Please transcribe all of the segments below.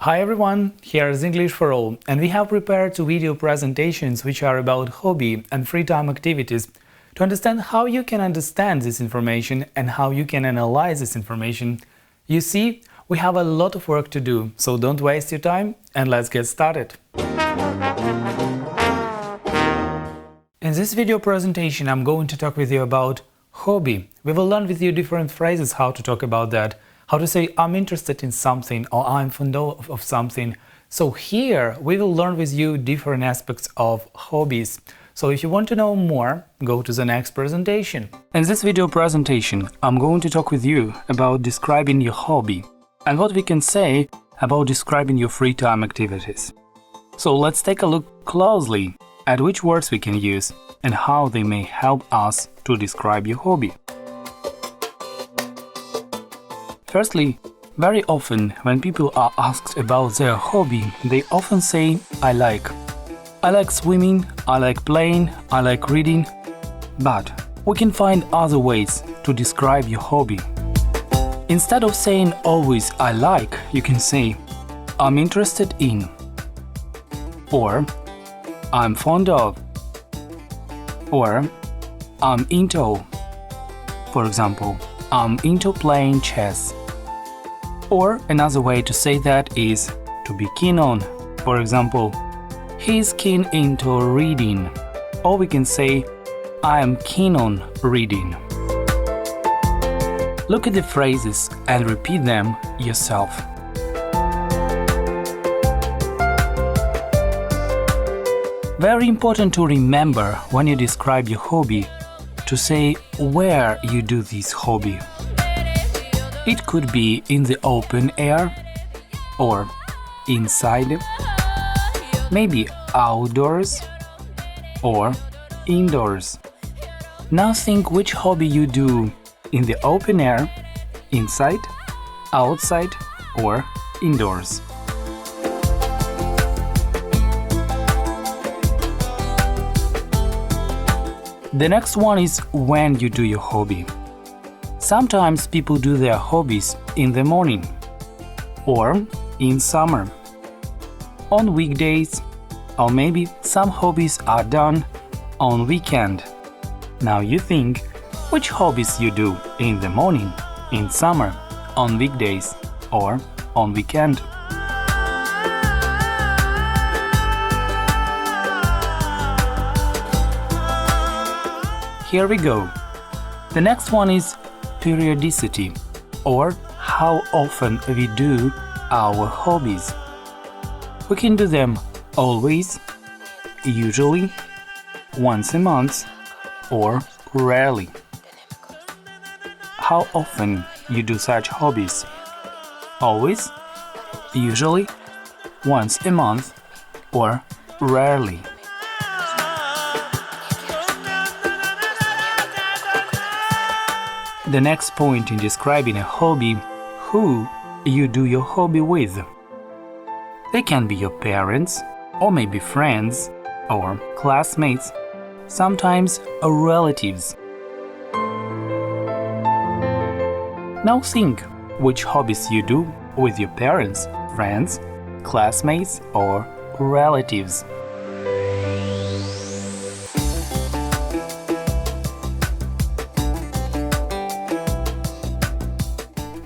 Hi everyone, here is English for All, and we have prepared two video presentations which are about hobby and free time activities to understand how you can understand this information and how you can analyze this information. You see, we have a lot of work to do, so don't waste your time and let's get started. In this video presentation, I'm going to talk with you about hobby. We will learn with you different phrases how to talk about that. How to say I'm interested in something or I'm fond of something. So here we will learn with you different aspects of hobbies. So if you want to know more, go to the next presentation. In this video presentation, I'm going to talk with you about describing your hobby and what we can say about describing your free time activities. So let's take a look closely at which words we can use and how they may help us to describe your hobby. Firstly, very often when people are asked about their hobby, they often say, I like swimming, I like playing, I like reading. But we can find other ways to describe your hobby. Instead of saying always I like, you can say I'm interested in, or I'm fond of, or I'm into. For example, I'm into playing chess. Or another way to say that is to be keen on. For example, he's keen into reading. Or we can say, I am keen on reading. Look at the phrases and repeat them yourself. Very important to remember when you describe your hobby to say where you do this hobby. It could be in the open air or inside, maybe outdoors or indoors. Now think which hobby you do in the open air, inside, outside or indoors. The next one is when you do your hobby. Sometimes people do their hobbies in the morning or in summer, on weekdays, or maybe some hobbies are done on weekend. Now you think which hobbies you do in the morning, in summer, on weekdays, or on weekend. Here we go. The next one is periodicity, or how often we do our hobbies. We can do them always, usually, once a month, or rarely. How often you do such hobbies? Always, usually, once a month, or rarely. The next point in describing a hobby, who you do your hobby with. They can be your parents, or maybe friends, or classmates, sometimes relatives. Now think which hobbies you do with your parents, friends, classmates, or relatives.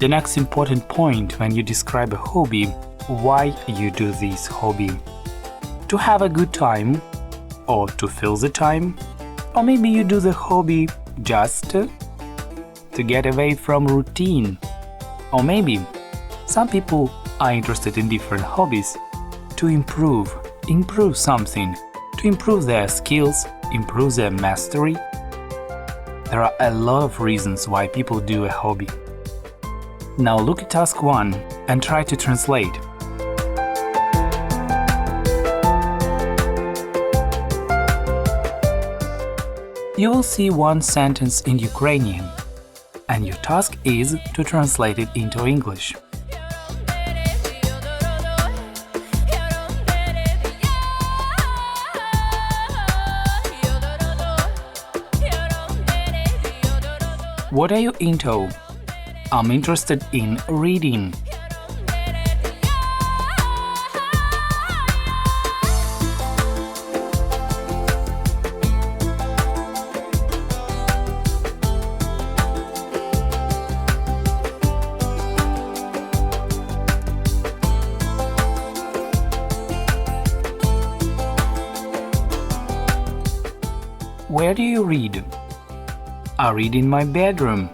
The next important point when you describe a hobby, why you do this hobby. To have a good time, or to fill the time, or maybe you do the hobby just to get away from routine. Or maybe some people are interested in different hobbies to improve something, to improve their skills, improve their mastery. There are a lot of reasons why people do a hobby. Now look at task 1 and try to translate. You will see one sentence in Ukrainian, and your task is to translate it into English. What are you into? I'm interested in reading. Where do you read? I read in my bedroom.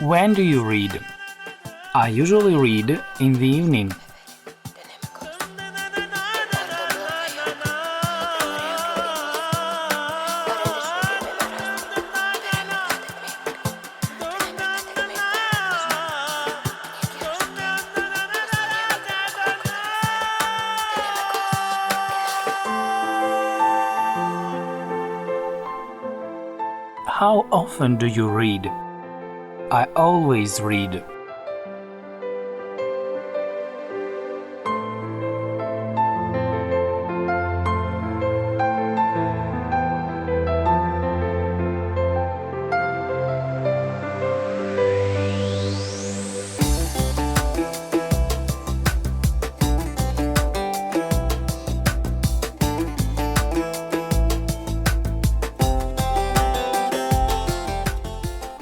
When do you read? I usually read in the evening. How often do you read? I always read.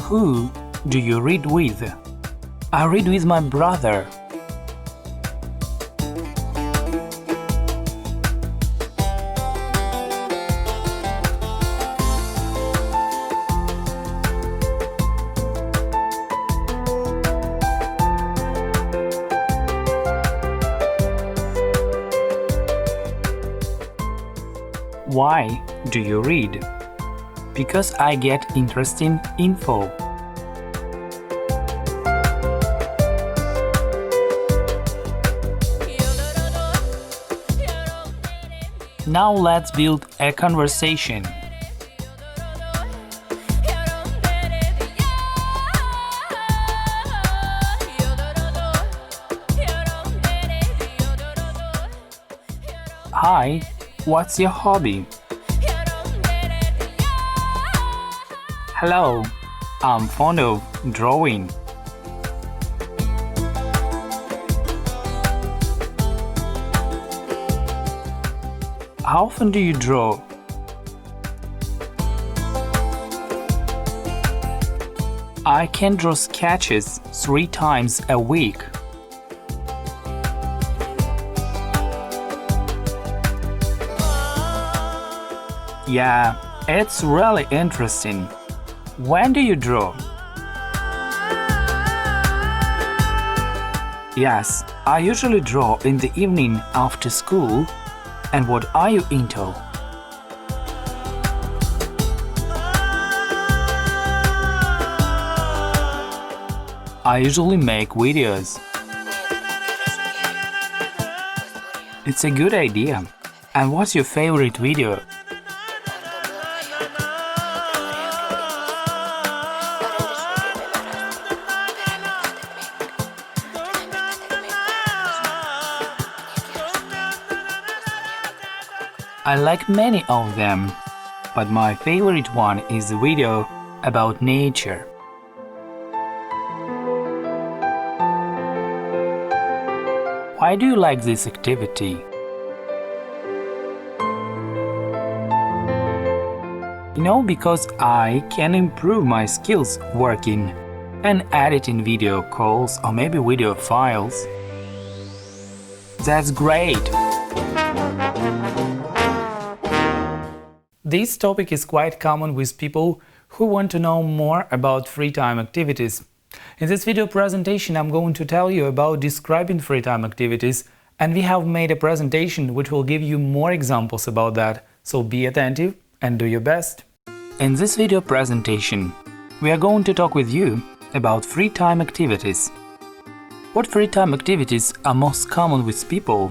Who do you read with? I read with my brother. Why do you read? Because I get interesting info. Now let's build a conversation. Hi, what's your hobby? Hello, I'm fond of drawing. How often do you draw? I can draw sketches 3 times a week. Yeah, it's really interesting. When do you draw? Yes, I usually draw in the evening after school. And what are you into? I usually make videos. It's a good idea. And what's your favorite video? I like many of them, but my favorite one is the video about nature. Why do you like this activity? Because I can improve my skills working and editing video calls or maybe video files. That's great! This topic is quite common with people who want to know more about free time activities. In this video presentation I'm going to tell you about describing free time activities, and we have made a presentation which will give you more examples about that, so be attentive and do your best. In this video presentation, we are going to talk with you about free time activities. What free time activities are most common with people?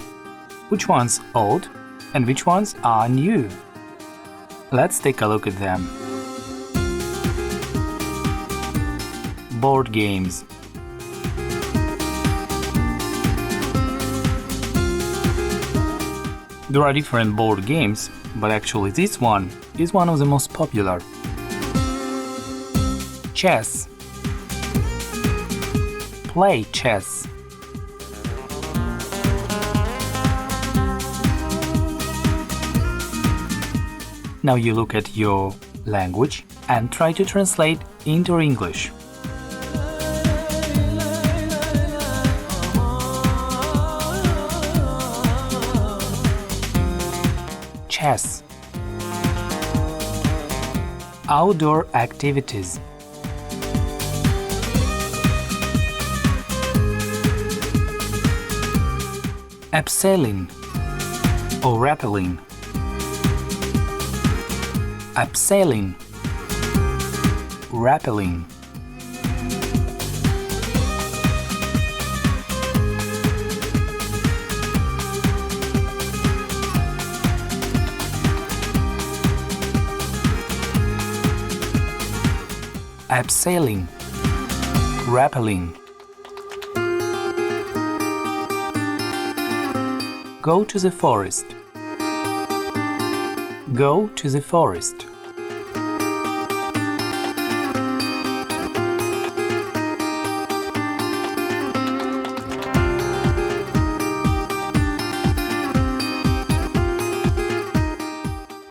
Which ones old and which ones are new? Let's take a look at them. Board games. There are different board games, but actually this one is one of the most popular. Chess. play chess. Now you look at your language and try to translate into English. Chess. Outdoor activities. Abseiling or rappelling. Abseiling, rappelling. Abseiling, rappelling. Go to the forest. Go to the forest.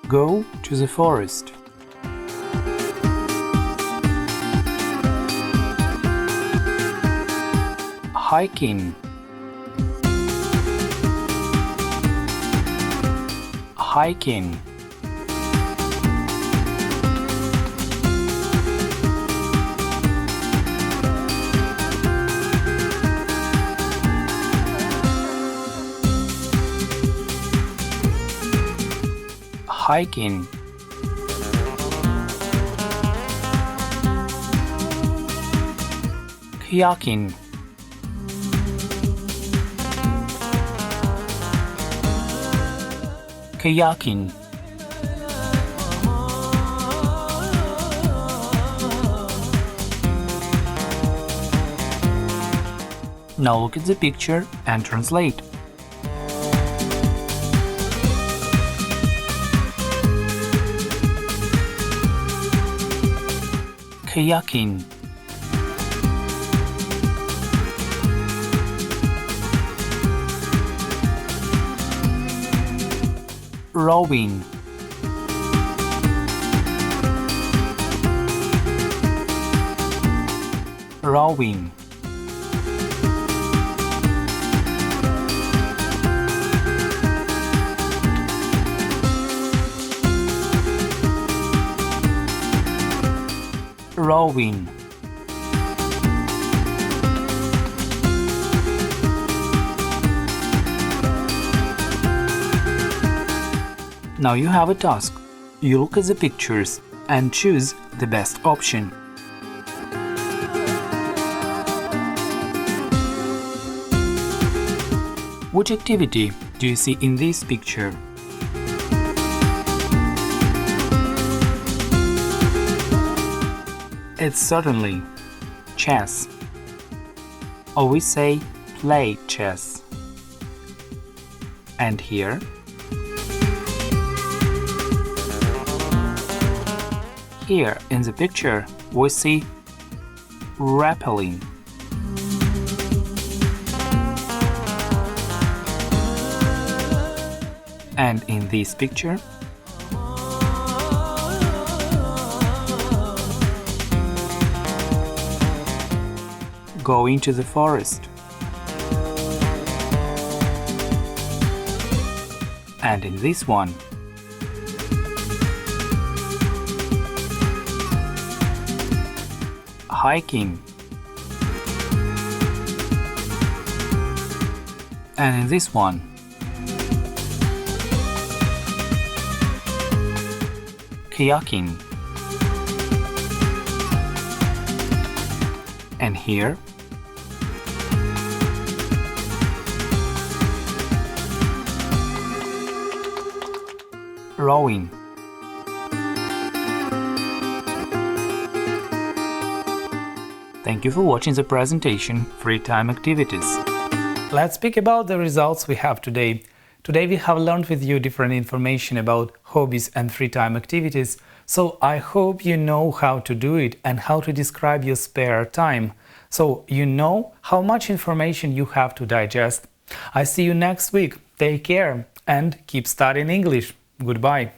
Go to the forest. Hiking. Hiking. Hiking. Kayaking. Kayaking. Now look at the picture and translate. Kayaking. Rowing. Rowing. Rowing. Now you have a task. You look at the pictures and choose the best option. Which activity do you see in this picture? It's certainly chess. Or we say play chess. And here? Here in the picture we see rappelling. And in this picture, going to the forest. And in this one, hiking. And in this one, kayaking. And here, rowing. Thank you for watching the presentation Free Time Activities. Let's speak about the results we have today. Today we have learned with you different information about hobbies and free time activities, so I hope you know how to do it and how to describe your spare time. So you know how much information you have to digest. I see you next week. Take care and keep studying English. Goodbye.